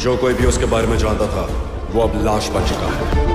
जो कोई भी उसके बारे में जानता था वो अब लाश बन चुका है।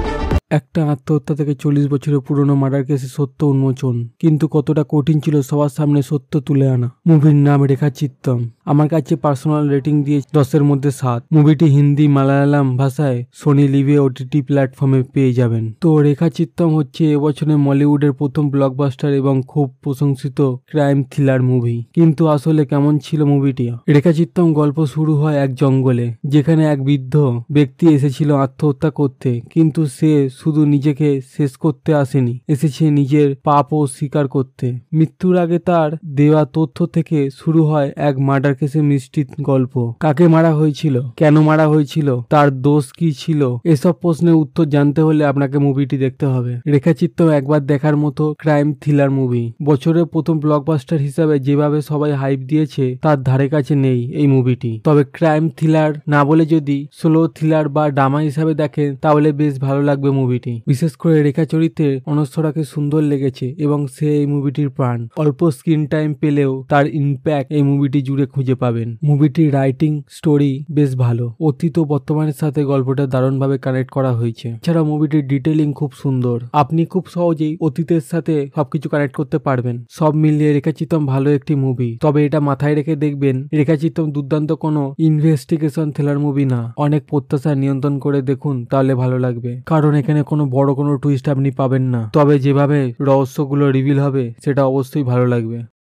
একটা আত্মহত্যা থেকে 40 বছরের পুরনো মার্ডার কেসে সত্য উন্মোচন, কিন্তু কতটা কঠিন ছিল সবার সামনে সত্য তুলে আনা। মুভির নাম রেখাচিত্তম। আমার কাছে পার্সোনাল রেটিং দিয়ে 10-এর মধ্যে 7। মুভিটি হিন্দি মালায়ালাম ভাষায় সোনি লিভে ওটিটি প্ল্যাটফর্মে পেয়ে যাবেন। তো রেখাচিত্তম হচ্ছে এবছরে মলিউডের প্রথম ব্লকবাস্টার এবং খুব প্রশংসিত ক্রাইম থ্রিলার মুভি। কিন্তু আসলে কেমন ছিল মুভিটি? রেখাচিত্তম গল্প শুরু হয় এক জঙ্গলে, যেখানে এক বৃদ্ধ ব্যক্তি এসেছিল আত্মহত্যা করতে, কিন্তু সে শুধু নিজেকে শেষ করতে আসেনি, এসেছে নিজের পাপও স্বীকার করতে। মৃত্যুর আগে তার দেওয়া তথ্য থেকে শুরু হয় এক মার্ডার কেসের মিষ্টি গল্প। কাকে মারা হয়েছিল, কেন মারা হয়েছিল, তার দোষ কি ছিল, এসব প্রশ্নের উত্তর জানতে হলে আপনাকে মুভিটি দেখতে হবে। রেখাচিত্তম একবার দেখার মতো ক্রাইম থ্রিলার মুভি। বছরের প্রথম ব্লকবাস্টার হিসাবে যেভাবে সবাই হাইপ দিয়েছে তার ধারে কাছে নেই এই মুভিটি। তবে ক্রাইম থ্রিলার না বলে যদি স্লো থ্রিলার বা ড্রামা হিসাবে দেখেন তাহলে বেশ ভালো লাগবে মুভিটি। বিশেষ করে রেখা চরিত্রের অনস্বরাকে সুন্দর লেগেছে এবং সে এই মুভিটির প্রাণ। অল্প স্ক্রিন টাইম পেলেও তার ইম্প্যাক্ট এই মুভিটি জুড়ে খুঁজে পাবেন। মুভিটির রাইটিং স্টোরি বেশ ভালো, অতীত ও বর্তমানের সাথে গল্পটা দারুণভাবে কানেক্ট করা হয়েছে। এছাড়া মুভিটির ডিটেলিং খুব সুন্দর, আপনি খুব সহজেই অতীতের সাথে সবকিছু কানেক্ট করতে পারবেন। সব মিলিয়ে রেখাচিত্তম ভালো একটি মুভি। তবে এটা মাথায় রেখে দেখবেন, রেখাচিত্তম দুর্দান্ত কোনো ইনভেস্টিগেশন থ্রিলার মুভি না। অনেক প্রত্যাশা নিয়ন্ত্রণ করে দেখুন, তাহলে ভালো লাগবে। কারণ এখানে কোনো বড় কোনো টুইস্ট আপনি পাবেন না, তবে যেভাবে রহস্যগুলো রিভিল হবে সেটা অবশ্যই ভালো লাগবে।